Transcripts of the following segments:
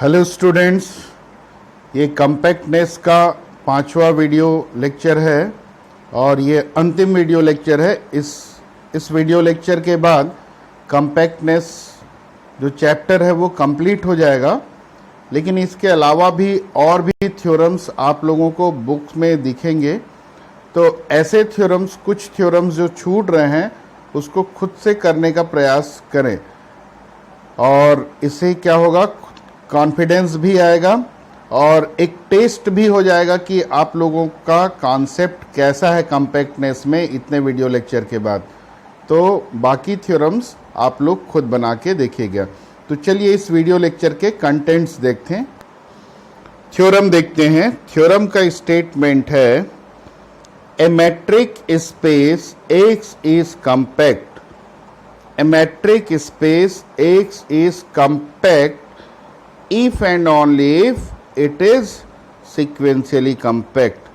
Hello students, ये compactness का 5वां वीडियो लेक्चर है और ये अंतिम वीडियो लेक्चर है। इस वीडियो लेक्चर के बाद कम्पैक्टनेस जो चैप्टर है वो कंप्लीट हो जाएगा, लेकिन इसके अलावा भी और भी थ्योरम्स आप लोगों को बुक्स में दिखेंगे। तो ऐसे थ्योरम्स, कुछ थ्योरम्स जो छूट रहे हैं उसको खुद से करने का प्रयास करें और इससे क्या होगा, कॉन्फिडेंस भी आएगा और एक टेस्ट भी हो जाएगा कि आप लोगों का कॉन्सेप्ट कैसा है कॉम्पैक्टनेस में इतने वीडियो लेक्चर के बाद। तो बाकी थ्योरम्स आप लोग खुद बना के देखिएगा। तो चलिए इस वीडियो लेक्चर के कंटेंट्स देखते हैं। थ्योरम देखते हैं। थ्योरम का स्टेटमेंट है, a metric space X is compact. A metric space X is compact if and only if it is sequentially compact.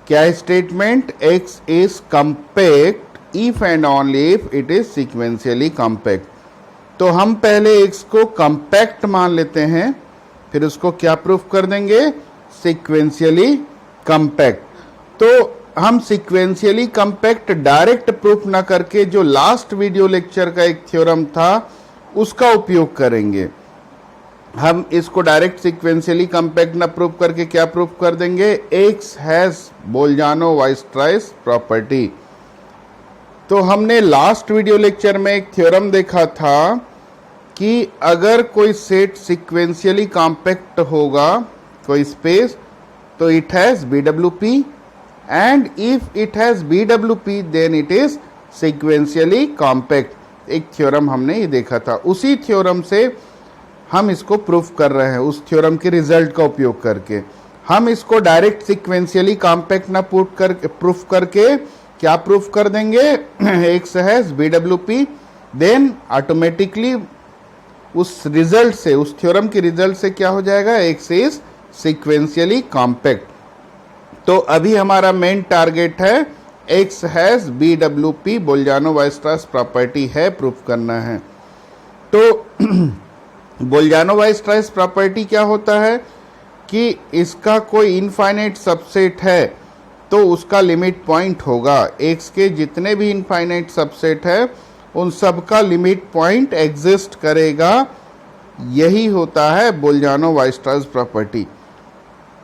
क्या statement? X is compact if and only if it is sequentially compact. तो हम पहले X को compact मान लेते हैं, फिर उसको क्या प्रूफ कर देंगे? sequentially compact. तो हम सीक्वेंशियली कंपैक्ट डायरेक्ट प्रूफ ना करके जो लास्ट वीडियो लेक्चर का एक थ्योरम था उसका उपयोग करेंगे। हम इसको डायरेक्ट सीक्वेंशियली कंपैक्ट ना प्रूफ करके क्या प्रूफ कर देंगे? X has Bolzano Weierstrass property. तो हमने लास्ट वीडियो लेक्चर में एक थ्योरम देखा था कि अगर कोई सेट सीक्वेंशियली कंपैक्ट होगा, कोई स्पेस, तो it has BWP and if it has BWP then it is sequentially compact। एक थ्योरम हमने ये देखा था, उसी थ्योरम से हम इसको प्रूफ कर रहे हैं। उस थ्योरम के रिजल्ट का उपयोग करके हम इसको डायरेक्ट सीक्वेंशियली कॉम्पैक्ट ना प्रूफ करके क्या प्रूफ कर देंगे? X has BWP, then automatically उस रिजल्ट से, उस थ्योरम के रिजल्ट से क्या हो जाएगा? X is sequentially compact. तो अभी हमारा मेन टारगेट है X हैज BWP, बोल्जानो-वाइसट्राइस प्रॉपर्टी है, प्रूफ करना है। तो बोल्जानो-वाइसट्राइस प्रॉपर्टी क्या होता है कि इसका कोई इनफाइनाइट सबसेट है तो उसका लिमिट पॉइंट होगा। X के जितने भी इनफाइनाइट सबसेट है उन सब का लिमिट पॉइंट एग्जिस्ट करेगा। यही होता है बोल्जानो-वाइसट्राइस प्रॉपर्टी।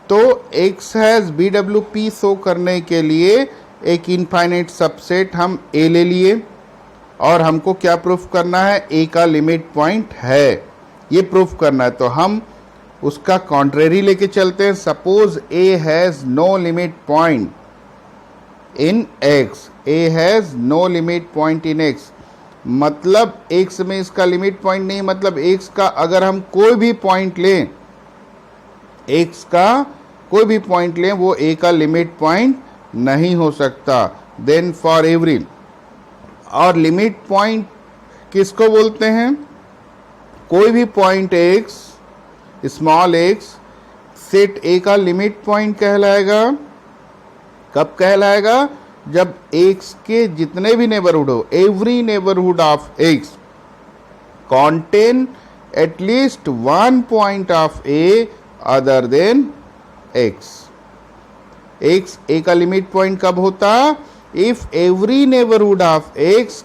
तो X हैज BWP शो करने के लिए एक इनफाइनाइट सबसेट हम A ले लिए और हमको क्या प्रूफ करना है? A का लिमिट पॉइंट है, ये प्रूफ करना है। तो हम उसका कॉन्ट्रेरी लेके चलते हैं। Suppose A has no limit point in X, A has no limit point in X, मतलब X में इसका लिमिट पॉइंट नहीं, मतलब X का अगर हम कोई भी पॉइंट लें, X का कोई भी पॉइंट लें, वो A का लिमिट पॉइंट नहीं हो सकता। देन फॉर एवरी, और लिमिट पॉइंट किसको बोलते हैं? कोई भी point X, small x, set A का लिमिट पॉइंट कहलाएगा। कब कहलाएगा? जब X के जितने भी नेबरहुड हो, every neighbourhood of X contain at least one point of A other than X। X A का लिमिट पॉइंट कब होता? If every neighborhood of X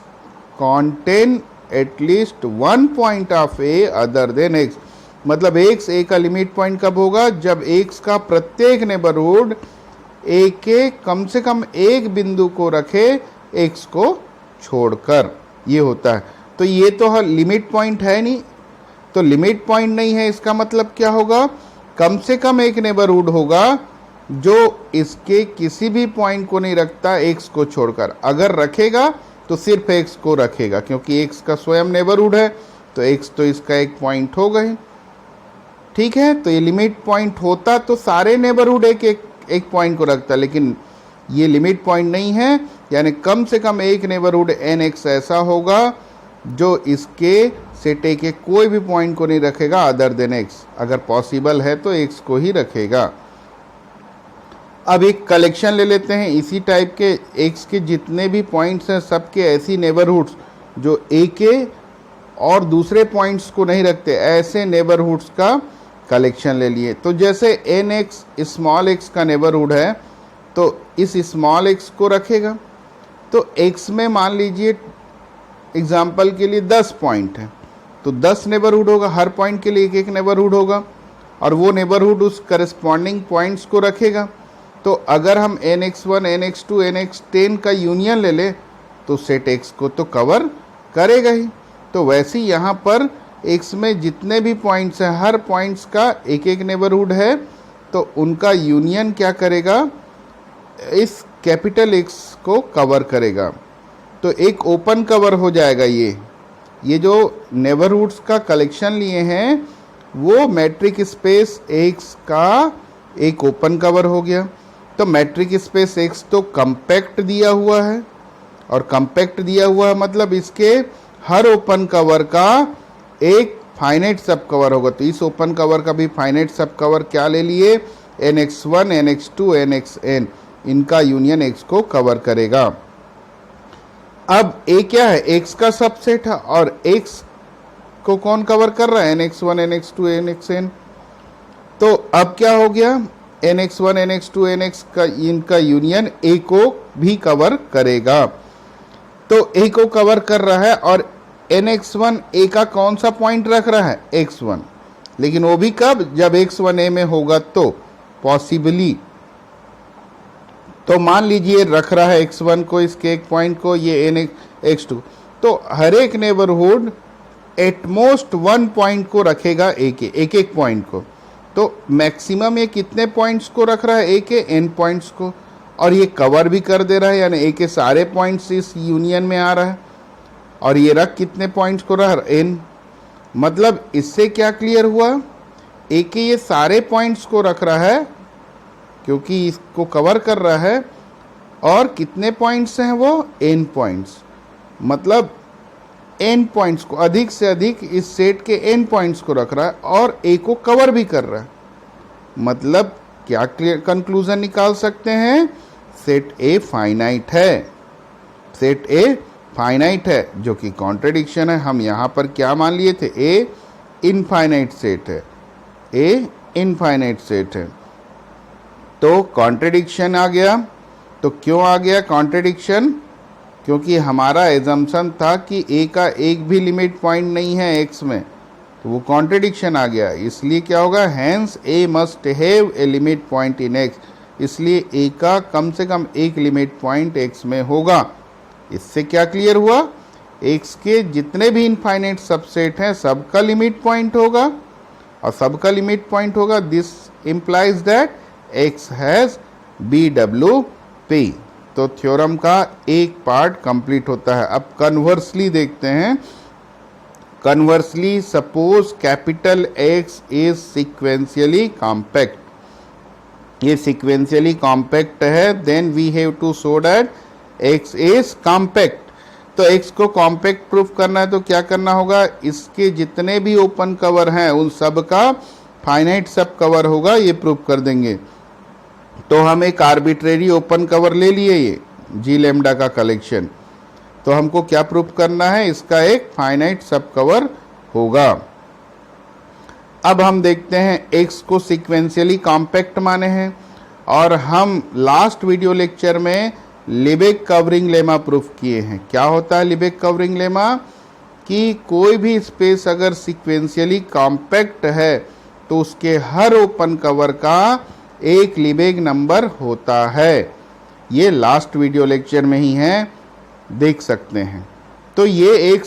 contain at least one point of A other than X, मतलब X A का limit point कब होगा? जब X का प्रत्येक नेबरहुड A के कम से कम एक बिंदु को रखे X को छोड़कर, ये होता है। तो ये तो लिमिट पॉइंट है नहीं, तो लिमिट पॉइंट नहीं है, इसका मतलब क्या होगा? कम से कम एक नेबरहुड होगा जो इसके किसी भी पॉइंट को नहीं रखता X को छोड़कर। अगर रखेगा तो सिर्फ X को रखेगा, क्योंकि X का स्वयं नेबरहुड है, तो X तो इसका एक पॉइंट हो गए। ठीक है, तो ये लिमिट पॉइंट होता तो सारे नेबरहुड एक पॉइंट को रखता, लेकिन ये लिमिट पॉइंट नहीं है, यानी कम से कम एक नेबरहुड NX ऐसा होगा जो इसके सेट A के कोई भी पॉइंट को नहीं रखेगा अदर देन X। अगर पॉसिबल है तो X को ही रखेगा। अब एक कलेक्शन ले लेते हैं इसी टाइप के। X के जितने भी पॉइंट्स हैं सबके ऐसी नेबरहुड्स जो A के और दूसरे पॉइंट्स को नहीं रखते, ऐसे नेबरहुड्स का कलेक्शन ले लिए। तो जैसे nx स्मॉल x का नेबरहुड है तो इस स्मॉल x को रखेगा। तो x में मान लीजिए एग्जाम्पल के लिए 10 पॉइंट है तो 10 नेबरहुड होगा, हर पॉइंट के लिए एक एक नेबरहुड होगा और वो नेबरहुड उस करस्पॉन्डिंग पॉइंट्स को रखेगा। तो अगर हम nx1 nx2 nx10 का यूनियन ले लें तो सेट x को तो कवर करेगा ही। तो वैसे ही यहाँ पर x में जितने भी पॉइंट्स हैं हर पॉइंट्स का एक एक नेबरहुड है तो उनका यूनियन क्या करेगा, इस कैपिटल X को कवर करेगा। तो एक ओपन कवर हो जाएगा। ये जो नेबरहुड्स का कलेक्शन लिए हैं वो मैट्रिक स्पेस X का एक ओपन कवर हो गया। तो मैट्रिक स्पेस X तो कम्पैक्ट दिया हुआ है और कम्पैक्ट दिया हुआ है मतलब इसके हर ओपन कवर का एक फाइनाइट सब कवर होगा। तो इस ओपन कवर का भी फाइनाइट सब कवर क्या ले लिए, nx1 nx2 nxn, इनका यूनियन x को कवर करेगा। अब a क्या है, x का सबसेट है और x को कौन कवर कर रहा है, nx1 nx2 nxn। तो अब क्या हो गया, nx1 nx2 nx का इनका यूनियन a को भी कवर करेगा। तो a को कवर कर रहा है और nx1 a का कौन सा पॉइंट रख रहा है, x1, लेकिन वो भी कब, जब x1 a में होगा तो पॉसिबली। तो मान लीजिए रख रहा है x1 को, इसके एक पॉइंट को, ये x2, तो हर एक नेबरहुड एटमोस्ट 1 पॉइंट को रखेगा a के, एक एक पॉइंट को। तो मैक्सिमम ये कितने पॉइंट्स को रख रहा है, a के n पॉइंट्स को, और ये कवर भी कर दे रहा है, यानी a के सारे पॉइंट्स इस यूनियन में आ रहा है। और ये रख कितने पॉइंट्स को रहा, n। मतलब इससे क्या क्लियर हुआ, a के ये सारे पॉइंट्स को रख रहा है क्योंकि इसको कवर कर रहा है। और कितने पॉइंट्स हैं वो, n पॉइंट्स, मतलब n पॉइंट्स को, अधिक से अधिक इस सेट के n पॉइंट्स को रख रहा है और a को कवर भी कर रहा है। मतलब क्या क्लियर कंक्लूजन निकाल सकते हैं, सेट A फाइनाइट है, सेट A फाइनाइट है, जो कि कॉन्ट्रडिक्शन है। हम यहाँ पर क्या मान लिए थे, A इनफाइनाइट सेट है, A इनफाइनाइट सेट है। तो कॉन्ट्रडिक्शन आ गया। तो क्यों आ गया कॉन्ट्रडिक्शन, क्योंकि हमारा एजम्पशन था कि A का एक भी लिमिट पॉइंट नहीं है X में, तो वो कॉन्ट्रडिक्शन आ गया। इसलिए क्या होगा, hence A must have a limit point in X, इसलिए A का कम से कम एक लिमिट पॉइंट X में होगा। इससे क्या क्लियर हुआ, X के जितने भी इनफाइनाइट सबसेट हैं सबका लिमिट पॉइंट होगा, और सबका लिमिट पॉइंट होगा। This implies that X has BWP। तो थ्योरम का एक पार्ट कंप्लीट होता है। अब कन्वर्सली देखते हैं। Conversely suppose capital X is sequentially compact, ये सिक्वेंशियली कॉम्पैक्ट है, then we have to show that X is compact. तो X को कॉम्पैक्ट प्रूफ करना है तो क्या करना होगा, इसके जितने भी ओपन कवर हैं उन सब का फाइनाइट सब कवर होगा, ये प्रूफ कर देंगे। तो हम एक आर्बिट्रेरी ओपन कवर ले लिए, ये जी लैम्डा का कलेक्शन, तो हमको क्या प्रूफ करना है, इसका एक फाइनाइट सब कवर होगा। अब हम देखते हैं X को सिक्वेंशियली कॉम्पैक्ट माने हैं, और हम लास्ट वीडियो लेक्चर में लिबेक कवरिंग लेमा प्रूफ किए हैं। क्या होता है लिबेक कवरिंग लेमा, कि कोई भी स्पेस अगर सिक्वेंशियली कॉम्पैक्ट है तो उसके हर ओपन कवर का एक लिबेक नंबर होता है। ये लास्ट वीडियो लेक्चर में ही है, देख सकते हैं। तो ये X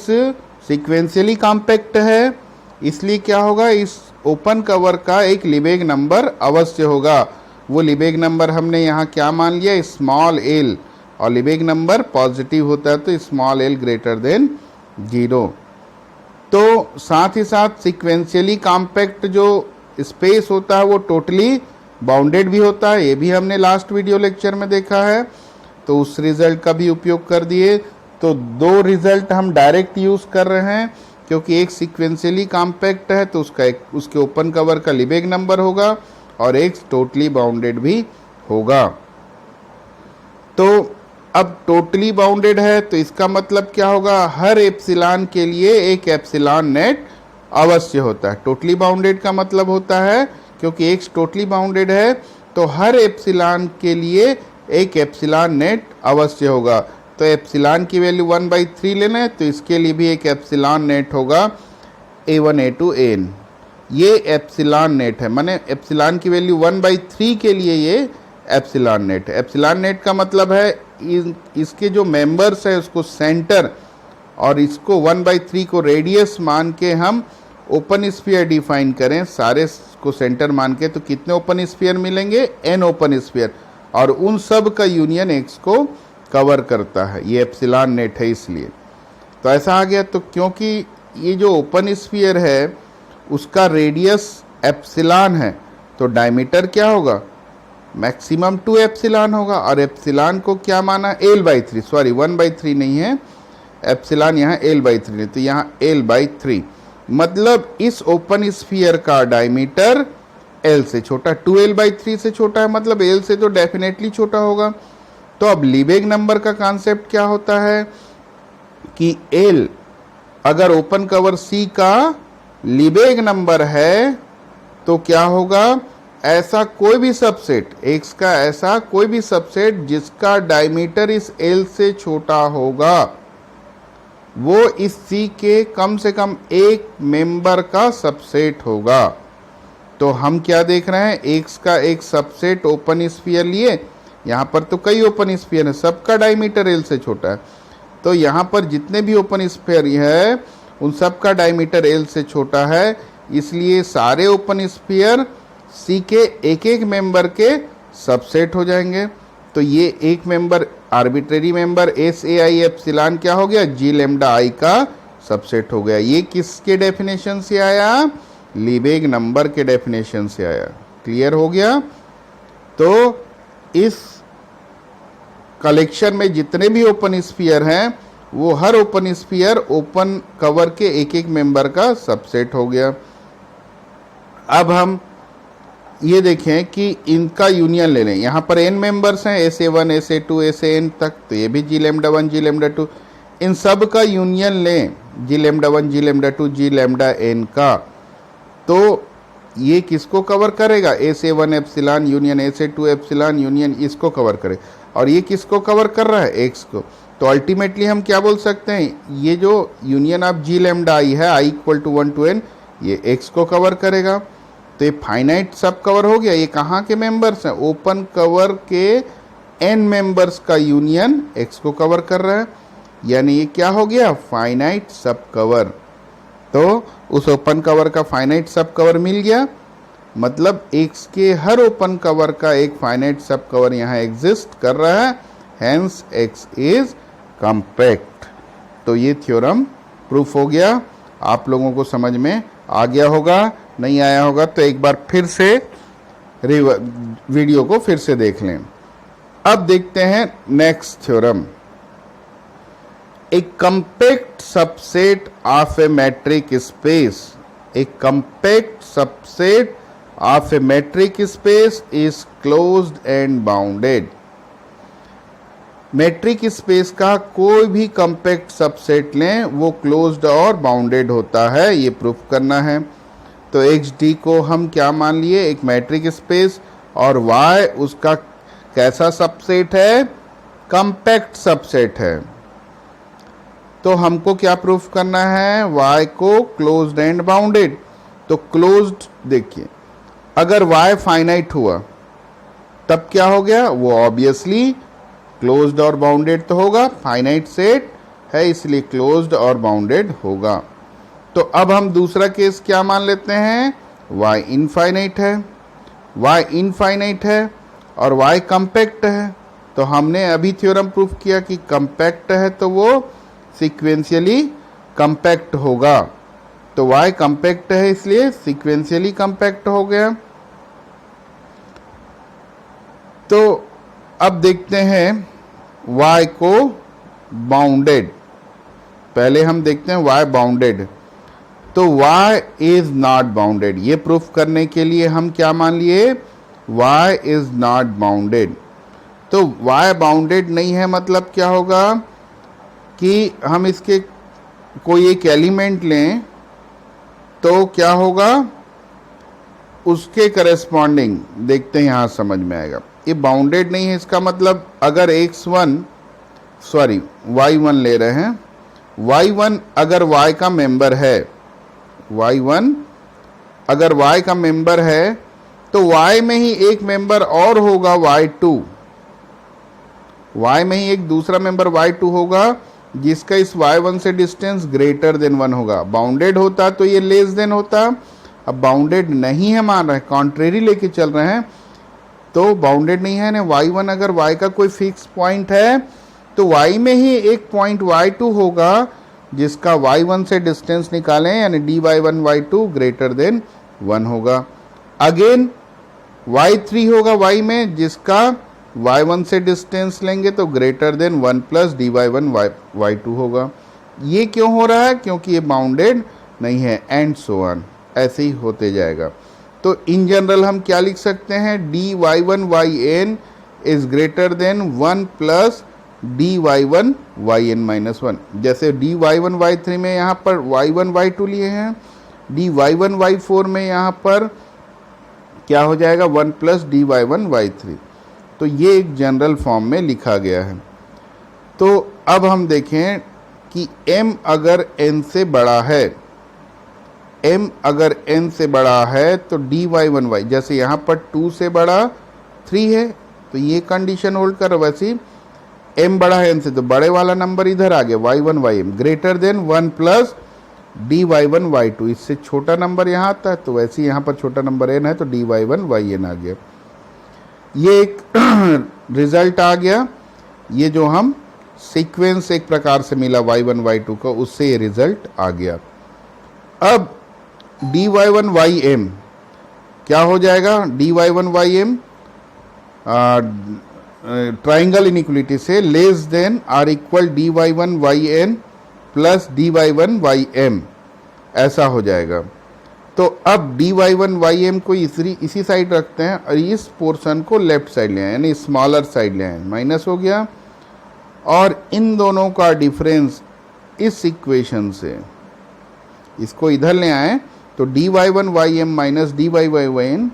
सिक्वेंशियली कॉम्पैक्ट है, इसलिए क्या होगा, इस ओपन कवर का एक लिबेक नंबर अवश्य होगा। वो लिबेक नंबर हमने यहाँ क्या मान लिया, स्मॉल l, और लिबेक नंबर पॉजिटिव होता है तो स्मॉल l ग्रेटर देन 0। तो साथ ही साथ सिक्वेंशियली कॉम्पैक्ट जो स्पेस होता है वो टोटली बाउंडेड भी होता है, ये भी हमने लास्ट वीडियो लेक्चर में देखा है। तो उस रिजल्ट का भी उपयोग कर दिए। तो दो रिजल्ट हम डायरेक्ट यूज़ कर रहे हैं, क्योंकि एक सिक्वेंशियली कॉम्पैक्ट है तो उसका एक उसके ओपन कवर का लिबेक नंबर होगा, और एक टोटली बाउंडेड भी होगा। तो अब टोटली बाउंडेड है तो इसका मतलब क्या होगा, हर एप्सिलॉन के लिए एक एप्सिलॉन नेट अवश्य होता है। टोटली बाउंडेड का मतलब होता है, क्योंकि एक्स टोटली बाउंडेड है तो हर एप्सिलॉन के लिए एक एप्सिलॉन नेट अवश्य होगा। तो एप्सिलॉन की वैल्यू 1/3 लेना है तो इसके लिए भी एक एप्सिलॉन नेट होगा A1 A2 AN। ये एप्सिलॉन नेट है, माने एप्सिलॉन की वैल्यू 1/3 के लिए ये एप्सिलॉन नेट है। एप्सिलॉन नेट का मतलब है इसके जो मेंबर्स है उसको सेंटर और इसको 1/3 को रेडियस मान के हम ओपन स्फीयर डिफाइन करें, सारे को सेंटर मान के, तो कितने ओपन स्फीयर मिलेंगे, n ओपन स्फीयर, और उन सब का यूनियन x को कवर करता है। ये एप्सिलॉन नेट है इसलिए। तो ऐसा आ गया। तो क्योंकि ये जो ओपन स्फीयर है उसका रेडियस एप्सिलॉन है तो डायमीटर क्या होगा, मैक्सिमम 2 एप्सिलॉन होगा। और एप्सिलॉन को क्या माना, L/3, सॉरी 1/3 नहीं है, एप्सिलॉन यहाँ L/3 है, तो यहाँ L/3 मतलब इस ओपन स्फीयर का डायमीटर L से छोटा, 2L/3 से छोटा है, मतलब L से तो डेफिनेटली छोटा होगा। तो अब लीबेग नंबर का कॉन्सेप्ट क्या होता है कि L अगर ओपन कवर C का लीबेग नंबर है तो क्या होगा, ऐसा कोई भी सबसेट, X का ऐसा कोई भी सबसेट जिसका डायमीटर इस L से छोटा होगा वो इस C के कम से कम एक मेंबर का सबसेट होगा। तो हम क्या देख रहे हैं, X का एक सबसेट ओपन स्फीयर लिए, यहाँ पर तो कई ओपन स्फीयर है, सबका डायमीटर L से छोटा है, तो यहाँ पर जितने भी ओपन स्फीयर है उन सब का डायमीटर L से छोटा है, इसलिए सारे ओपन स्फीयर C के एक एक मेंबर के सबसेट हो जाएंगे। तो ये एक member, arbitrary member SAI epsilon क्या हो गया, G लैम्डा I का सबसेट हो गया। ये किसके डेफिनेशन से आया, लीबेग नंबर के डेफिनेशन से आया। क्लियर हो गया। तो इस कलेक्शन में जितने भी ओपन स्फीयर हैं वो हर ओपन स्फीयर ओपन कवर के एक एक मेंबर का सबसेट हो गया। अब हम ये देखें कि इनका यूनियन ले लें। यहाँ पर n मेंबर्स हैं, SA1 SA2 SAN तक, तो ये भी G लैम्डा 1 G लैम्डा 2, इन सब का यूनियन लें, G lambda 1 G lambda 2 G lambda n का, तो ये किसको कवर करेगा, SA1 epsilon union SA2 epsilon union इसको कवर करे, और ये किसको कवर कर रहा है, x को। तो अल्टीमेटली हम क्या बोल सकते हैं, ये जो union of G lambda I है, I = 1 to n, ये x को कवर करेगा। तो ये फाइनाइट सब कवर हो गया। ये कहाँ के मेंबर्स हैं, ओपन कवर के n मेंबर्स का यूनियन x को कवर कर रहा है, यानी ये क्या हो गया, फाइनाइट सब कवर। तो उस ओपन कवर का फाइनाइट सब कवर मिल गया, मतलब x के हर ओपन कवर का एक फाइनाइट सब कवर यहाँ एग्जिस्ट कर रहा है, हेंस x इज कॉम्पैक्ट। तो ये थ्योरम प्रूफ हो गया। आप लोगों को समझ में आ गया होगा, नहीं आया होगा तो एक बार फिर से वीडियो को फिर से देख लें। अब देखते हैं next theorem. A compact subset of A metric space, A compact subset of A metric space is closed end bounded. Matric space का कोई भी कंपैक्ट सबसेट लें वो क्लोज्ड और बाउंडेड होता है, ये प्रूफ करना है। तो XD को हम क्या मान लिए, एक मैट्रिक स्पेस, और Y उसका कैसा सबसेट है, कंपैक्ट सबसेट है। तो हमको क्या प्रूफ करना है, Y को क्लोज्ड एंड बाउंडेड। तो क्लोज्ड देखिए, अगर Y फाइनाइट हुआ तब क्या हो गया, वो ऑब्वियसली क्लोज्ड और बाउंडेड तो होगा, फाइनाइट सेट है इसलिए क्लोज्ड और बाउंडेड होगा। तो अब हम दूसरा केस क्या मान लेते हैं, y इनफाइनाइट है, y इनफाइनाइट है और y कंपैक्ट है। तो हमने अभी थ्योरम प्रूफ किया कि कंपैक्ट है तो वो सीक्वेंशियली कंपैक्ट होगा। तो y कंपैक्ट है इसलिए सीक्वेंशियली कंपैक्ट हो गया। तो अब देखते हैं y को बाउंडेड। पहले हम देखते हैं y बाउंडेड। तो y इज नॉट बाउंडेड, ये प्रूफ करने के लिए हम क्या मान लिए, y इज नॉट बाउंडेड। तो y बाउंडेड नहीं है मतलब क्या होगा कि हम इसके कोई एक एलिमेंट लें तो क्या होगा, उसके करस्पॉन्डिंग देखते हैं, यहाँ समझ में आएगा। ये बाउंडेड नहीं है, इसका मतलब अगर y1 ले रहे हैं, y1 अगर y का मेंबर है, y1 अगर y का मेंबर है तो y में ही एक मेंबर और होगा y2, y में ही एक दूसरा मेंबर y2 होगा जिसका इस y1 से डिस्टेंस ग्रेटर देन 1 होगा। बाउंडेड होता तो ये लेस देन होता, अब बाउंडेड नहीं है, मान रहे हैं कॉन्ट्रेरी लेके चल रहे हैं, तो बाउंडेड नहीं है ना। y1 अगर y का कोई फिक्स पॉइंट है तो y में ही एक पॉइंट y2 होगा जिसका y1 से डिस्टेंस निकालें, यानी dy1 y2 ग्रेटर देन 1 होगा। अगेन y3 होगा y में जिसका y1 से डिस्टेंस लेंगे तो greater than 1 plus dy1 y2 होगा। ये क्यों हो रहा है, क्योंकि ये बाउंडेड नहीं है, एंड सो ऑन, ऐसे ही होते जाएगा। तो इन जनरल हम क्या लिख सकते हैं, dy1 yn is greater than 1 plus dy1 yn minus 1। जैसे dy1 y3 में यहाँ पर y1 y2 लिए हैं, dy1 y4 में यहाँ पर क्या हो जाएगा 1 प्लस dy1 y3। तो ये एक जनरल फॉर्म में लिखा गया है। तो अब हम देखें कि m अगर n से बड़ा है, m अगर n से बड़ा है तो dy1 y, जैसे यहाँ पर 2 से बड़ा 3 है तो ये कंडीशन होल्ड कर, वैसे m बड़ा है n से तो बड़े वाला नंबर इधर आ गया y1 ym greater than 1 plus dy1 y2, इससे छोटा नंबर यहाँ आता है तो वैसे यहाँ पर छोटा नंबर n है तो dy1 yn आ गया। ये एक रिजल्ट आ गया, ये जो हम सीक्वेंस एक प्रकार से मिला y1 y2 का, उससे ये रिजल्ट आ गया। अब dy1 ym क्या हो जाएगा, dy1 ym ट्राइंगल इनइक्वलिटी से less than or equal dy1 yn plus dy1 ym, ऐसा हो जाएगा। तो अब dy1 ym को इसी साइड रखते हैं और इस पोर्शन को लेफ्ट साइड ले आए, यानी स्मॉलर साइड ले आए, माइनस हो गया। और इन दोनों का डिफरेंस इस इक्वेशन से इसको इधर ले आए तो dy1 ym minus dy1 yn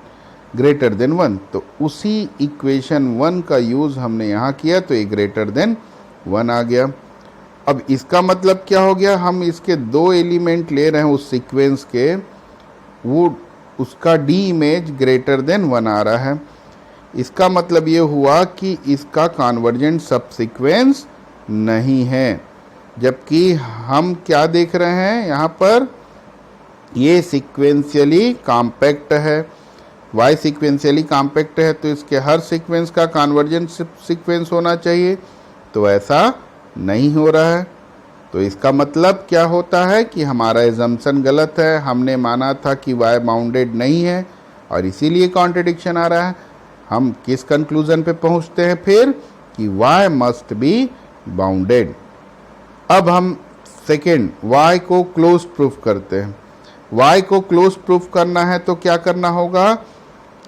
greater than 1, तो उसी इक्वेशन 1 का यूज़ हमने यहाँ किया तो ये ग्रेटर देन 1 आ गया। अब इसका मतलब क्या हो गया, हम इसके दो एलिमेंट ले रहे हैं उस सीक्वेंस के, वो उसका डी इमेज ग्रेटर देन 1 आ रहा है। इसका मतलब ये हुआ कि इसका कॉन्वर्जेंट सब सीक्वेंस नहीं है, जबकि हम क्या देख रहे हैं यहाँ पर, ये सीक्वेंशियली कॉम्पैक्ट है, y सीक्वेंशियली कॉम्पैक्ट है तो इसके हर सीक्वेंस का कॉन्वर्जेंट सीक्वेंस होना चाहिए, तो ऐसा नहीं हो रहा है। तो इसका मतलब क्या होता है कि हमारा एजम्पशन गलत है, हमने माना था कि y बाउंडेड नहीं है और इसीलिए कॉन्ट्रडिक्शन आ रहा है। हम किस कंक्लूजन पे पहुंचते हैं फिर, कि y मस्ट बी बाउंडेड। अब हम सेकेंड y को क्लोज प्रूफ करते हैं। y को क्लोज प्रूफ करना है तो क्या करना होगा,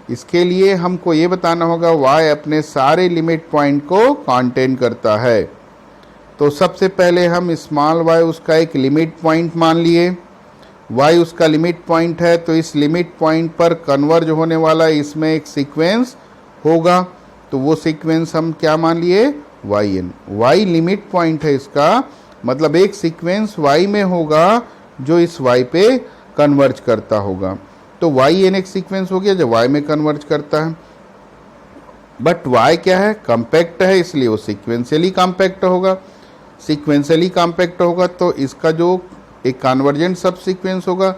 इसके लिए हमको ये बताना होगा y अपने सारे लिमिट पॉइंट को कॉन्टेन करता है। तो सबसे पहले हम स्मॉल y उसका एक लिमिट पॉइंट मान लिए, y उसका लिमिट पॉइंट है तो इस लिमिट पॉइंट पर कन्वर्ज होने वाला इसमें एक सीक्वेंस होगा, तो वो सीक्वेंस हम क्या मान लिए, yn। y लिमिट पॉइंट है इसका, मतलब एक सीक्वेंस y में होगा जो इस y पे कन्वर्ज करता होगा। तो yn एक सीक्वेंस हो गया जो y में कन्वर्ज करता है, बट y क्या है, कॉम्पैक्ट है, इसलिए वो सीक्वेंशियली कॉम्पैक्ट होगा। सीक्वेंशियली कॉम्पैक्ट होगा तो इसका जो एक कन्वर्जेंट सब सीक्वेंस होगा,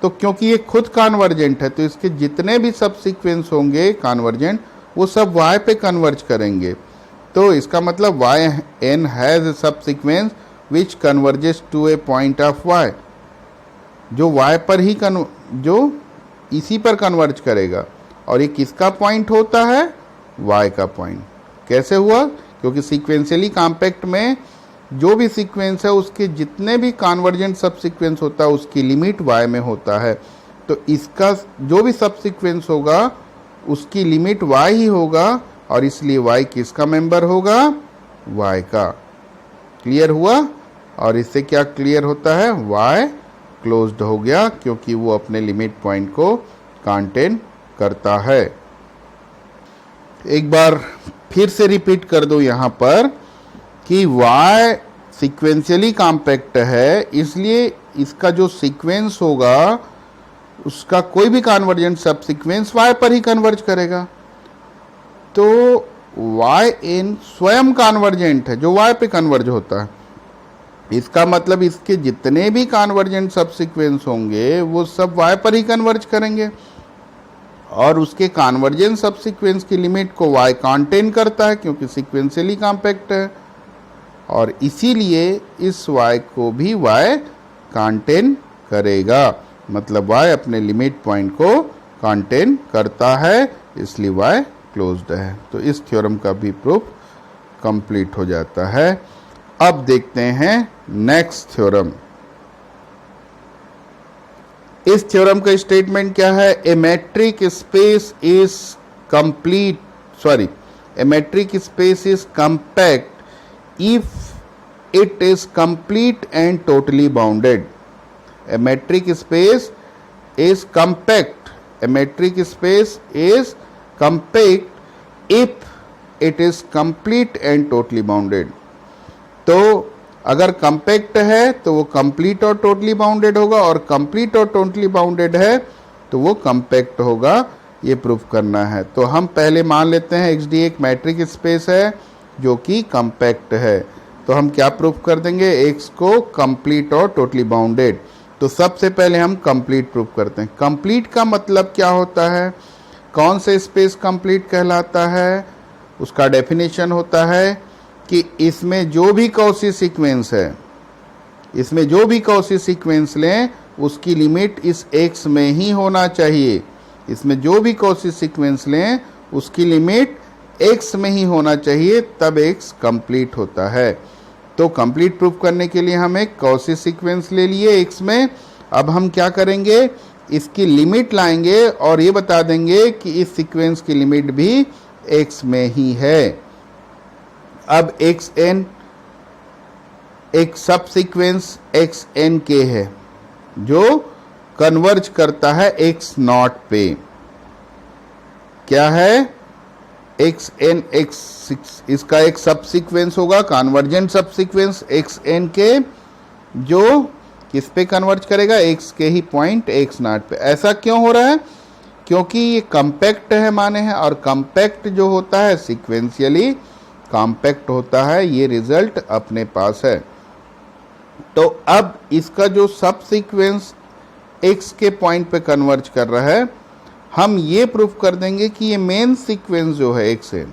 तो क्योंकि ये खुद कन्वर्जेंट है तो इसके जितने भी सब सीक्वेंस होंगे कन्वर्जेंट वो सब y पे कन्वर्ज करेंगे। तो इसका मतलब yn has a subsequence which converges to a point of y, जो y पर ही जो इसी पर कन्वर्ज करेगा। और ये किसका पॉइंट होता है, y का पॉइंट। कैसे हुआ, क्योंकि सीक्वेंशियली कॉम्पैक्ट में जो भी सीक्वेंस है उसके जितने भी कन्वर्जेंट सब सीक्वेंस होता है उसकी लिमिट y में होता है, तो इसका जो भी सब सीक्वेंस होगा उसकी लिमिट y ही होगा और इसलिए y किसका मेंबर होगा, y का। क्लियर हुआ। और इससे क्या क्लियर होता है, y क्लोज्ड हो गया क्योंकि वो अपने लिमिट पॉइंट को कंटेन करता है। एक बार फिर से रिपीट कर दो यहाँ पर कि y सीक्वेंशियली कॉम्पैक्ट है, इसलिए इसका जो सीक्वेंस होगा उसका कोई भी कन्वर्जेंट सब सीक्वेंस y पर ही कन्वर्ज करेगा। तो yn स्वयं कन्वर्जेंट है जो y पे कन्वर्ज होता है। इसका मतलब इसके जितने भी कन्वर्जेंट सब सीक्वेंस होंगे वो सब y पर ही कन्वर्ज करेंगे और उसके कन्वर्जेंट सब सीक्वेंस की लिमिट को y कंटेन करता है क्योंकि सीक्वेंशियली कॉम्पैक्ट है, और इसीलिए इस y को भी y कंटेन करेगा। मतलब y अपने लिमिट पॉइंट को कंटेन करता है, इसलिए y क्लोज्ड है। तो इस थ्योरम का भी प्रूफ कंप्लीट हो जाता है। अब देखते हैं नेक्स्ट थ्योरम। इस थ्योरम का स्टेटमेंट क्या है, a metric space is complete a metric space is compact if it is complete and totally bounded. A metric space is compact. A metric space is compact if it is complete and totally bounded. तो अगर compact है तो वो complete और totally bounded होगा, और complete और totally bounded है तो वो कंपैक्ट होगा। ये प्रूफ करना है। तो हम पहले मान लेते हैं XD एक मैट्रिक स्पेस है जो कि कंपैक्ट है। तो हम क्या प्रूफ कर देंगे, X को कंप्लीट और टोटली बाउंडेड। तो सबसे पहले हम कंप्लीट प्रूफ करते हैं। कंप्लीट का मतलब क्या होता है, कौन से स्पेस कंप्लीट कहलाता है, उसका डेफिनेशन होता है कि इसमें जो भी कॉची सीक्वेंस है, इसमें जो भी कॉची सीक्वेंस लें उसकी लिमिट इस X में ही होना चाहिए। इसमें जो भी कॉची सीक्वेंस लें उसकी लिमिट X में ही होना चाहिए, तब X कंप्लीट होता है। तो कंप्लीट प्रूफ करने के लिए हम एक कॉची सीक्वेंस ले लिए X में। अब हम क्या करेंगे, इसकी लिमिट लाएंगे और ये बता देंगे कि इस सीक्वेंस की लिमिट भी X में ही है। अब xn एक सब सीक्वेंस xnk है जो कन्वर्ज करता है x0 पे। क्या है, xn x, इसका एक सब सीक्वेंस होगा कन्वर्जेंट सब सीक्वेंस xnk जो किस पे कन्वर्ज करेगा, x के ही पॉइंट x0 पे। ऐसा क्यों हो रहा है, क्योंकि ये कंपैक्ट है माने है, और कंपैक्ट जो होता है सीक्वेंशियली कॉम्पैक्ट होता है। ये रिजल्ट अपने पास है। तो अब इसका जो सब सीक्वेंस x के पॉइंट पे कन्वर्ज कर रहा है, हम ये प्रूफ कर देंगे कि ये मेन सीक्वेंस जो है xn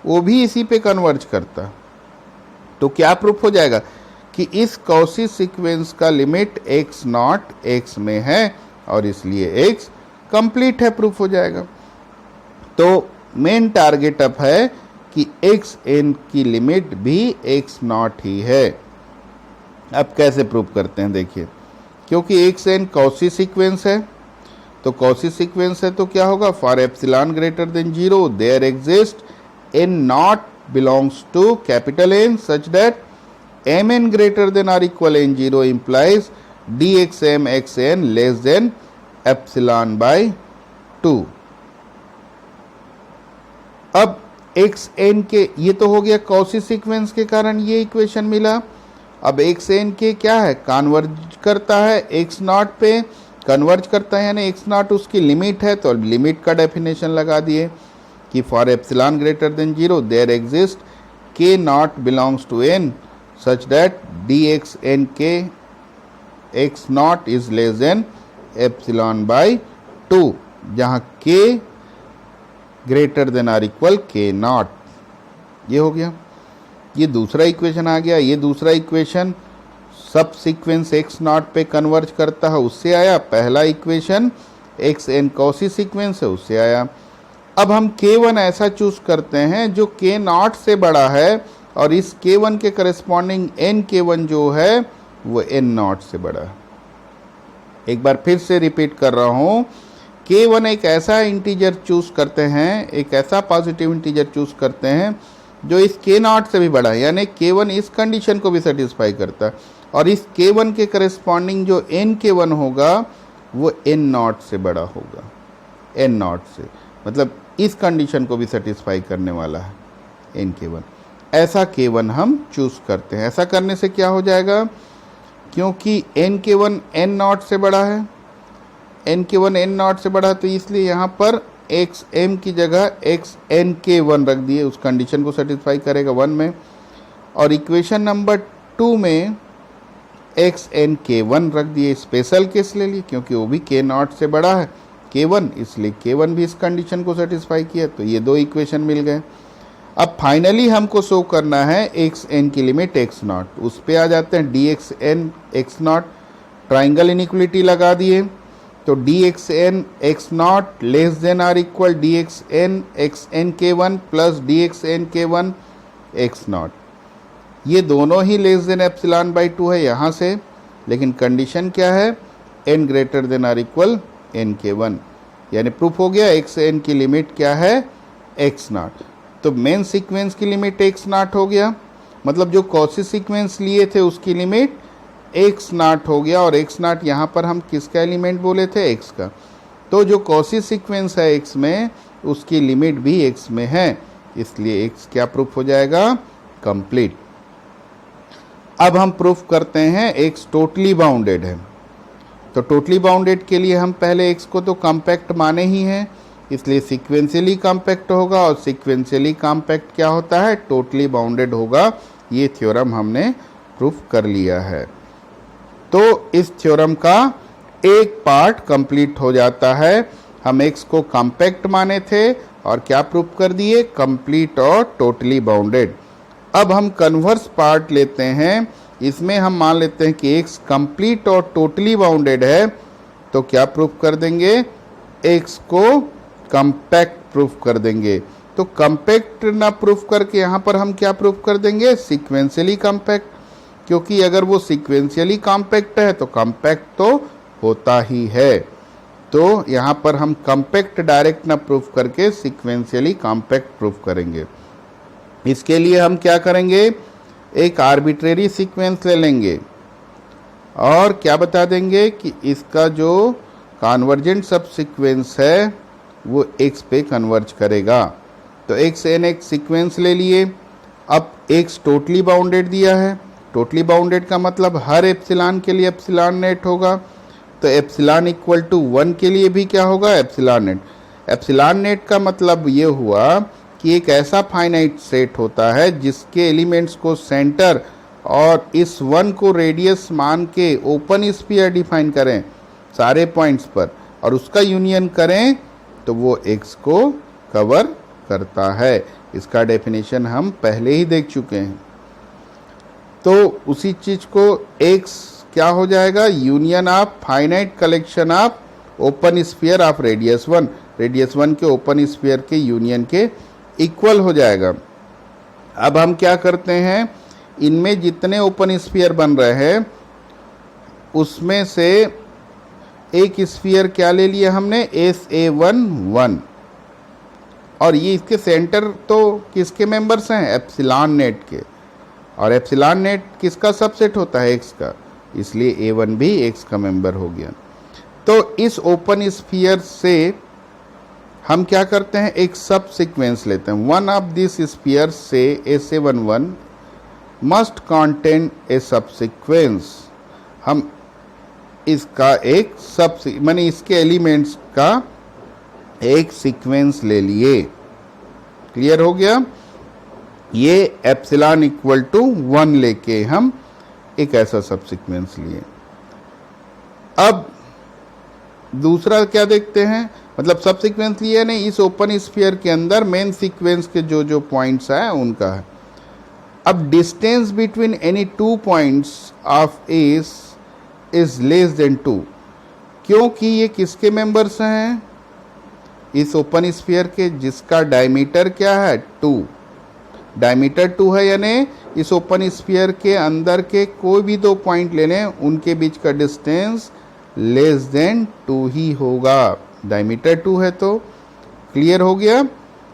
वो भी इसी पे कन्वर्ज करता। तो क्या प्रूफ हो जाएगा कि इस कॉची सीक्वेंस का लिमिट x0 x में है और इसलिए x कंप्लीट है, प्रूफ हो जाएगा। तो मेन टारगेट अब है कि xn की लिमिट भी x0 ही है। अब कैसे प्रूव करते हैं, देखिए, क्योंकि xn कॉची सीक्वेंस है, तो कॉची सीक्वेंस है तो क्या होगा, for epsilon greater than 0 there exist n naught belongs to capital N such that mn greater than और equal n0 implies dxm xn less than epsilon by 2। अब xn के ये तो हो गया कॉची सीक्वेंस के कारण ये इक्वेशन मिला। अब xn के क्या है, कन्वर्ज करता है x0 पे, कन्वर्ज करता है यानी x0 उसकी लिमिट है, तो लिमिट का डेफिनेशन लगा दिए कि for epsilon greater than 0 there exist k not belongs to n such that dxn के x0 is less than epsilon by 2, जहाँ k greater than or equal k not. ये हो गया, ये दूसरा इक्वेशन आ गया। ये दूसरा इक्वेशन सब सीक्वेंस x0 पे कन्वर्ज करता है, उससे आया। पहला इक्वेशन xn कॉची सीक्वेंस है, उससे आया। अब हम k1 ऐसा चूज करते हैं जो k0 से बड़ा है और इस k1 के करस्पॉन्डिंग nk1 जो है वो n0 से बड़ा है। एक बार फिर से रिपीट कर रहा हूं K1 एक ऐसा इंटीजर चूज करते हैं, एक ऐसा पॉजिटिव इंटीजर चूज करते हैं जो इस K0 से भी बड़ा है, यानी K1 इस कंडीशन को भी सेटिस्फाई करता है और इस K1 के करस्पॉन्डिंग जो NK1 होगा वो N0 से बड़ा होगा, N0 से, मतलब इस कंडीशन को भी सेटिस्फाई करने वाला है NK1। ऐसा K1 हम चूज करते हैं। ऐसा करने से क्या हो जाएगा, क्योंकि NK1 N0 से बड़ा है, NK1 N0 से बड़ा है, तो इसलिए यहाँ पर XM की जगह XNK1 रख दिए, उस कंडीशन को सेटिस्फाई करेगा 1 में। और इक्वेशन नंबर 2 में XNK1 रख दिए, स्पेशल केस ले लिए क्योंकि वो भी K0 से बड़ा है K1, इसलिए K1 भी इस कंडीशन को सेटिस्फाई किया, तो ये 2 इक्वेशन मिल गए। अब फाइनली हमको शो करना है XN की लिमिट X0, उस पे आ जाते हैं DXN X0, ट्राइंगल इनइक्वलिटी लगा दिए, तो DXN X0 less than or equal DXN XNK1 plus DXN K1 X0। ये दोनों ही लेस देन एप्सिलॉन बाई 2 है यहाँ से, लेकिन कंडीशन क्या है, n greater than or equal NK1, यानी प्रूफ हो गया XN की लिमिट क्या है X0। तो मेन सीक्वेंस की लिमिट X0 हो गया, मतलब जो कॉची सीक्वेंस लिए थे उसकी लिमिट X0 हो गया, और X0 यहाँ पर हम किसका एलिमेंट बोले थे, X का, तो जो कॉची सीक्वेंस है X में उसकी लिमिट भी X में है, इसलिए X क्या प्रूफ हो जाएगा, कंप्लीट। अब हम प्रूफ करते हैं X टोटली बाउंडेड है। तो टोटली बाउंडेड के लिए हम पहले X को तो कॉम्पैक्ट माने ही हैं, इसलिए सीक्वेंशियली कॉम्पैक्ट होगा, और सीक्वेंशियली कॉम्पैक्ट क्या होता है, टोटली बाउंडेड होगा। ये थ्योरम हमने प्रूफ कर लिया है। तो इस थ्योरम का एक पार्ट कंप्लीट हो जाता है। हम X को कॉम्पैक्ट माने थे और क्या प्रूफ कर दिए, कंप्लीट और टोटली बाउंडेड। अब हम कन्वर्स पार्ट लेते हैं, इसमें हम मान लेते हैं कि X कंप्लीट और टोटली बाउंडेड है, तो क्या प्रूफ कर देंगे, X को कॉम्पैक्ट प्रूफ कर देंगे। तो कॉम्पैक्ट ना प्रूफ करके यहाँ पर हम क्या प्रूफ कर देंगे, सीक्वेंशियली कॉम्पैक्ट, क्योंकि अगर वो सीक्वेंशियली कॉम्पैक्ट है तो कॉम्पैक्ट तो होता ही है। तो यहाँ पर हम कॉम्पैक्ट डायरेक्ट ना प्रूफ करके सीक्वेंशियली कॉम्पैक्ट प्रूफ करेंगे। इसके लिए हम क्या करेंगे, एक आर्बिट्रेरी सीक्वेंस ले लेंगे और क्या बता देंगे कि इसका जो कन्वर्जेंट सब सीक्वेंस है वो X पे कन्वर्ज करेगा। तो XN एक सीक्वेंस ले लिए। अब X टोटली बाउंडेड दिया है, टोटली बाउंडेड का मतलब हर एप्सिलॉन के लिए एप्सिलॉन नेट होगा, तो एप्सिलॉन इक्वल टू 1 के लिए भी क्या होगा, एप्सिलॉन नेट। एप्सिलॉन नेट का मतलब ये हुआ कि एक ऐसा फाइनाइट सेट होता है जिसके एलिमेंट्स को सेंटर और इस 1 को रेडियस मान के ओपन स्फीयर डिफाइन करें सारे पॉइंट्स पर और उसका यूनियन करें तो वो X को कवर करता है। इसका डेफिनेशन हम पहले ही देख चुके हैं। तो उसी चीज को X क्या हो जाएगा, union of finite collection of open sphere of radius 1, radius 1 के ओपन स्फीयर के यूनियन के इक्वल हो जाएगा। अब हम क्या करते हैं, इनमें जितने ओपन स्फीयर बन रहे हैं उसमें से एक स्फीयर क्या ले लिया हमने, SA1 और ये इसके सेंटर तो किसके मेंबर्स हैं, एप्सिलॉन नेट के, और एप्सिलॉन नेट किसका सबसेट होता है, X का, इसलिए A1 भी X का मेंबर हो गया। तो इस ओपन स्फीयर से हम क्या करते हैं, एक सब सीक्वेंस लेते हैं। वन ऑफ दिस स्फीयर से SA11 मस्ट कंटेन ए सब सीक्वेंस। हम इसका एक सब माने इसके एलिमेंट्स का एक सीक्वेंस ले लिए। क्लियर हो गया। ये एप्सिलॉन इक्वल टू 1 लेके हम एक ऐसा सब सीक्वेंस लिए। अब दूसरा क्या देखते हैं, मतलब सब सीक्वेंस लिए नहीं, इस ओपन स्फीयर के अंदर मेन सीक्वेंस के जो जो पॉइंट्स हैं उनका है। अब distance between any 2 points of S is less then 2, क्योंकि ये किसके मेंबर्स हैं, इस ओपन स्फीयर के, जिसका डायमीटर क्या है 2, डायमीटर 2 है, यानी इस ओपन स्फीयर के अंदर के कोई भी 2 पॉइंट ले लें उनके बीच का डिस्टेंस लेस देन 2 ही होगा। डायमीटर 2 है। तो क्लियर हो गया।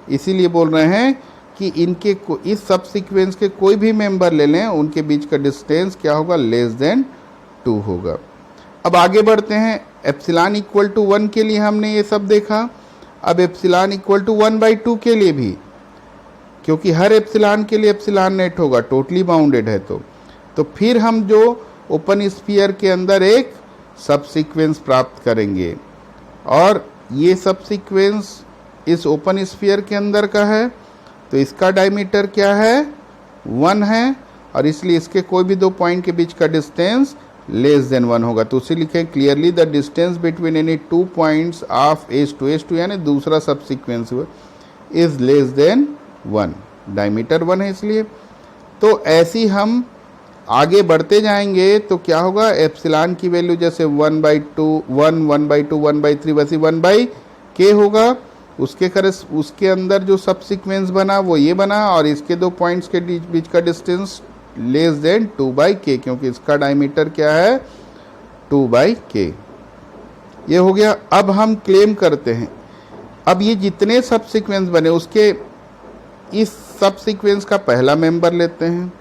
इसीलिए बोल रहे हैं कि इनके इस सब सीक्वेंस के कोई भी मेंबर ले लें, उनके बीच का डिस्टेंस क्या होगा, लेस देन 2 होगा। अब आगे बढ़ते हैं। एप्सिलॉन इक्वल टू 1 के लिए हमने ये सब देखा। अब एप्सिलॉन इक्वल टू 1/2 के लिए भी, क्योंकि हर एप्सिलॉन के लिए एप्सिलॉन नेट होगा, टोटली बाउंडेड है। तो फिर हम जो ओपन स्फीयर के अंदर एक सब सीक्वेंस प्राप्त करेंगे, और ये सब सीक्वेंस इस ओपन स्फीयर के अंदर का है। तो इसका डायमीटर क्या है, 1 है, और इसलिए इसके कोई भी 2 पॉइंट के बीच का डिस्टेंस लेस देन 1 होगा। तो उसे लिखें clearly the distance between any 2 points of S2 यानी दूसरा सब sequence is less then 1, diameter 1 है इसलिए। तो ऐसी हम आगे बढ़ते जाएंगे तो क्या होगा, एप्सिलॉन की वैल्यू जैसे 1/2, 1, 1/2, 1/3 वैसे 1/k होगा। उसके अंदर जो सब सीक्वेंस बना वो ये बना, और इसके 2 पॉइंट्स के बीच का डिस्टेंस लेस देन 2/k, क्योंकि इसका डायमीटर क्या है, 2/k। ये हो गया। अब हम क्लेम करते हैं, अब ये जितने सब सीक्वेंस बने उसके इस सब सीक्वेंस का पहला मेंबर लेते हैं,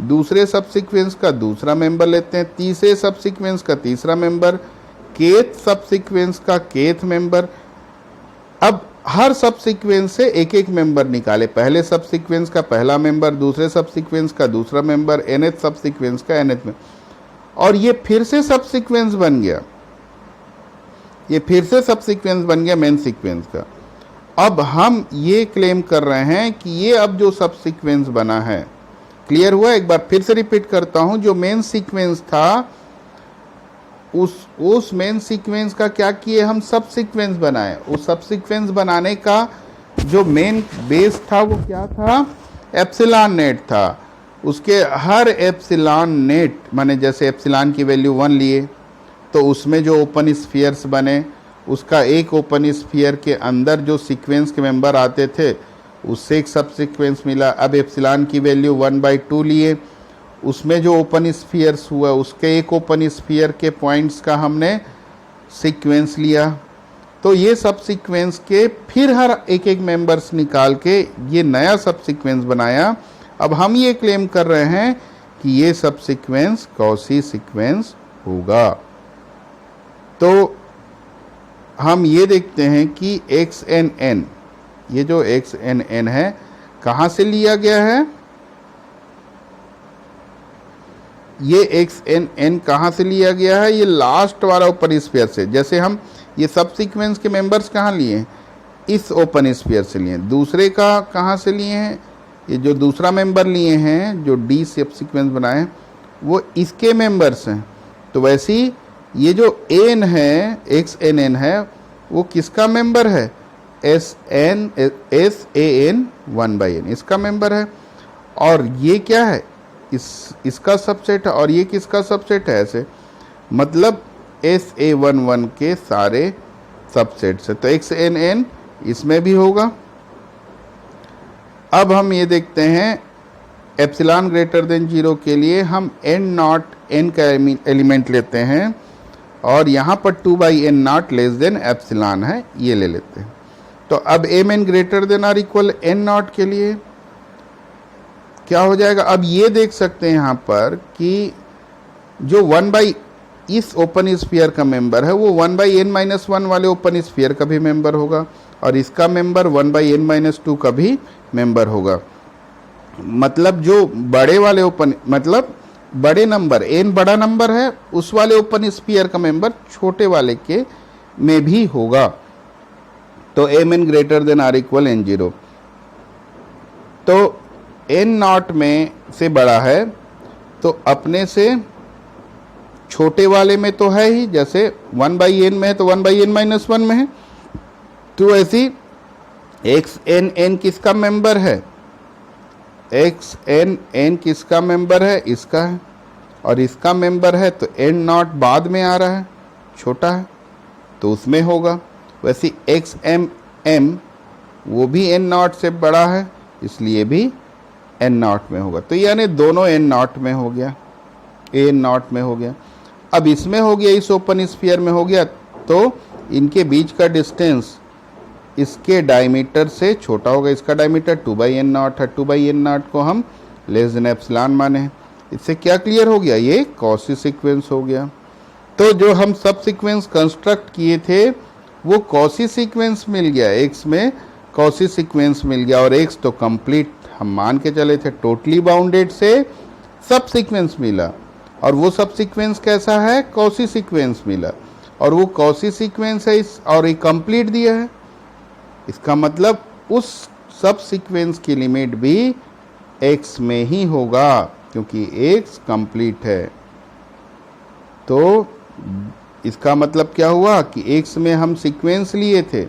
दूसरे सब सीक्वेंस का दूसरा मेंबर लेते हैं, तीसरे सब सीक्वेंस का तीसरा मेंबर, केथ सब सीक्वेंस का केथ मेंबर। अब हर सब सीक्वेंस से एक एक मेंबर निकाले, पहले सब सीक्वेंस का पहला मेंबर, दूसरे सब सीक्वेंस का दूसरा मेंबर, nth सब सीक्वेंस का nth में, और ये फिर से सब सीक्वेंस बन गया, ये फिर से सब सीक्वेंस बन गया मेन सीक्वेंस का। अब हम ये क्लेम कर रहे हैं कि ये अब जो सब सीक्वेंस बना है, क्लियर हुआ। एक बार फिर से रिपीट करता हूं, जो मेन सीक्वेंस था उस मेन सीक्वेंस का क्या किए हम, सब सीक्वेंस बनाए। उस सब सीक्वेंस बनाने का जो मेन बेस था वो क्या था, एप्सिलॉन नेट था। उसके हर एप्सिलॉन नेट माने जैसे एप्सिलॉन की वैल्यू 1 लिए तो उसमें जो ओपन स्फीयर्स बने, उसका एक ओपन स्फीयर के अंदर जो सीक्वेंस के मेंबर आते थे उससे एक सब सीक्वेंस मिला। अब एप्सिलॉन की वैल्यू 1/2 लिए, उसमें जो ओपन स्फीयर्स हुआ उसके एक ओपन स्फीयर के पॉइंट्स का हमने सीक्वेंस लिया। तो ये सब सीक्वेंस के फिर हर एक एक मेंबर्स निकाल के ये नया सब सीक्वेंस बनाया। अब हम ये क्लेम कर रहे हैं कि ये सब सीक्वेंस कॉची सीक्वेंस होगा। तो हम ये देखते हैं कि XNN, ये जो XNN है कहाँ से लिया गया है, ये XNN कहाँ से लिया गया है, ये लास्ट वाला ओपन स्फीयर से। जैसे हम ये सब सीक्वेंस के मेंबर्स कहाँ लिए हैं, इस ओपन स्फीयर से लिए हैं। दूसरे का कहाँ से लिए हैं, ये जो दूसरा मेंबर लिए हैं जो D सब सीक्वेंस बनाए वो इसके मेंबर्स हैं। तो वैसे ही ये जो N है, XNN है, वो किसका मेंबर है, SAN 1/n इसका मेंबर है। और ये क्या है, इसका सबसेट है, और ये किसका सबसेट है, ऐसे मतलब SA11 के सारे सबसेट से। तो XNN इसमें भी होगा। अब हम ये देखते हैं एप्सिलॉन ग्रेटर देन 0 के लिए हम N0 n का एलिमेंट लेते हैं, और यहाँ पर 2/n0 लेस देन एप्सिलॉन है, ये ले लेते हैं। तो अब Mn ग्रेटर देन और इक्वल N0 के लिए क्या हो जाएगा, अब ये देख सकते हैं यहाँ पर कि जो 1/, इस ओपन स्फीयर का मेंबर है वो 1/n-1 वाले ओपन स्फीयर का भी मेंबर होगा, और इसका मेंबर 1/n-2 का भी मेंबर होगा। मतलब जो बड़े वाले ओपन, मतलब बड़े नंबर, n बड़ा नंबर है, उस वाले ओपन स्फीयर का मेंबर छोटे वाले के में भी होगा। तो Mn greater than or equal N0। तो N0 में से बड़ा है तो अपने से छोटे वाले में तो है ही, जैसे 1/n में है तो 1/n-1 में है। तो ऐसी XNN किसका मेंबर है, XNN किसका मेंबर है, इसका है, और इसका मेंबर है तो N0 बाद में आ रहा है, छोटा है तो उसमें होगा। वैसे XMM वो भी N0 से बड़ा है, इसलिए भी N0 में होगा। तो यानी दोनों N0 में हो गया, N0 में हो गया। अब इसमें हो गया, इस ओपन स्फीयर में हो गया, तो इनके बीच का डिस्टेंस इसके डायमीटर से छोटा होगा। इसका डायमीटर 2/n0 है, 2/n0 को हम लेस देन एप्सिलॉन माने हैं। इससे क्या क्लियर हो गया, ये कॉची सीक्वेंस हो गया। तो जो हम सब सीक्वेंस कंस्ट्रक्ट किए थे वो कॉची सीक्वेंस मिल गया, एक्स में कॉची सीक्वेंस मिल गया। और एक्स तो कंप्लीट हम मान के चले थे, टोटली बाउंडेड से सब सीक्वेंस मिला। और वो सब सीक्वेंस कैसा है, कॉची सीक्वेंस मिला। और वो कॉची सीक्वेंस है इस, और ये कंप्लीट दिया है। इसका मतलब उस सब सीक्वेंस की लिमिट भी एक्स में ही होगा, क्योंकि एक्स कंप्लीट है। तो इसका मतलब क्या हुआ कि एक्स में हम सीक्वेंस लिए थे,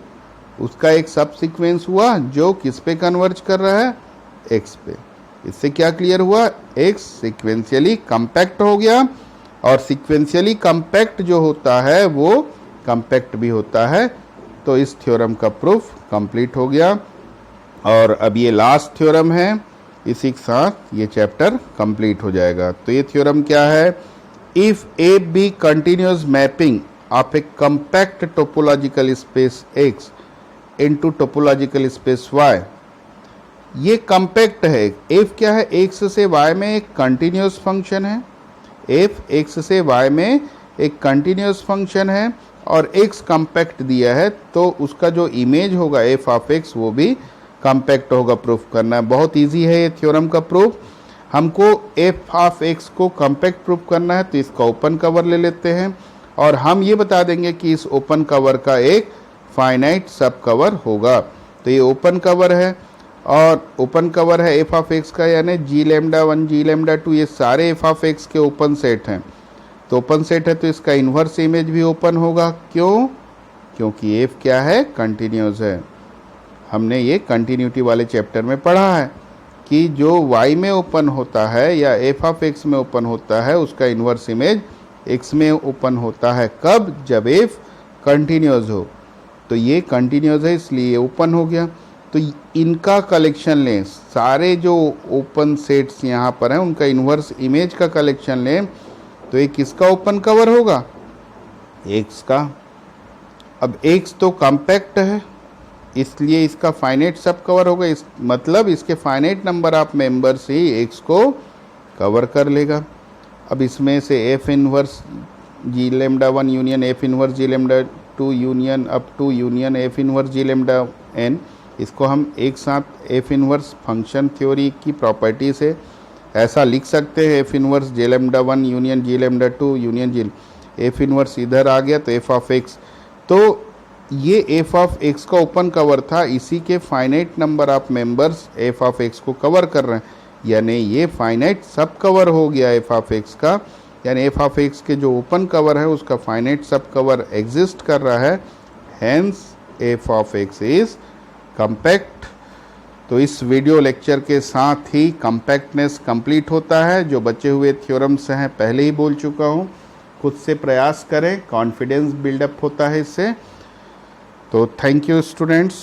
उसका एक सब सीक्वेंस हुआ जो किस पे कन्वर्ज कर रहा है, एक्स पे। इससे क्या क्लियर हुआ, एक्स सीक्वेंशियली कंपैक्ट हो गया। और सीक्वेंशियली कंपैक्ट जो होता है वो कंपैक्ट भी होता है। तो इस थ्योरम का प्रूफ कंप्लीट हो गया। और अब ये लास्ट थ्योरम है, इसी के साथ ये चैप्टर कंप्लीट हो जाएगा। तो ये थ्योरम क्या है, if a be continuous mapping of a compact topological space X into topological space Y. ये कंपैक्ट है। एफ क्या है, एक्स से वाई में एक कंटिन्यूअस फंक्शन है। एफ एक्स से वाई में एक कंटिन्यूअस फंक्शन है और एक्स कंपैक्ट दिया है, तो उसका जो इमेज होगा एफ ऑफ एक्स वो भी कंपैक्ट होगा। प्रूफ करना है, बहुत इजी है ये थ्योरम का प्रूफ। हमको एफ ऑफ एक्स को कंपैक्ट प्रूफ करना है, तो इसका ओपन कवर ले लेते हैं और हम ये बता देंगे कि इस ओपन कवर का एक फाइनाइट सब कवर होगा। तो ये ओपन कवर है और ओपन कवर है एफ ऑफ एक्स का, यानी जी लैम्डा 1 जी लैम्डा 2 ये सारे एफ ऑफ एक्स के ओपन सेट हैं। तो ओपन सेट है तो इसका इन्वर्स इमेज भी ओपन होगा। क्यों, क्योंकि एफ क्या है, कंटिन्यूअस है। हमने ये कंटिन्यूटी वाले चैप्टर में पढ़ा है कि जो y में ओपन होता है या एफ ऑफ एक्स में ओपन होता है उसका इन्वर्स इमेज x में ओपन होता है। कब, जब f कंटिन्यूअस हो। तो ये कंटिन्यूअस है इसलिए ओपन हो गया। तो इनका कलेक्शन लें, सारे जो ओपन सेट्स यहाँ पर हैं उनका इन्वर्स इमेज का कलेक्शन लें, तो ये किसका ओपन कवर होगा, x का। अब x तो कॉम्पैक्ट है इसलिए इसका फाइनाइट सब कवर होगा। इस मतलब इसके फाइनाइट नंबर ऑफ मेंबर्स ही एक्स को कवर कर लेगा। अब इसमें से F inverse G lambda 1 union F inverse G lambda 2 union up to union F inverse G lambda N, इसको हम एक साथ एफ इनवर्स फंक्शन थ्योरी की प्रॉपर्टी से ऐसा लिख सकते हैं। F inverse J lambda 1 union G lambda 2 union G, F inverse इधर आ गया तो एफ ऑफ एक्स। तो ये एफ ऑफ एक्स का ओपन कवर था, इसी के finite number of members F of x को कवर कर रहे हैं, यानी ये फाइनाइट सब कवर हो गया एफ ऑफ एक्स का। यानी एफ ऑफ एक्स के जो ओपन कवर है उसका फाइनाइट सब कवर एग्जिस्ट कर रहा है, hence F of x is compact. तो इस वीडियो लेक्चर के साथ ही कंपैक्टनेस कंप्लीट होता है। जो बचे हुए थ्योरम्स हैं पहले ही बोल चुका हूँ, खुद से प्रयास करें, कॉन्फिडेंस बिल्डअप होता है इससे। तो थैंक यू स्टूडेंट्स।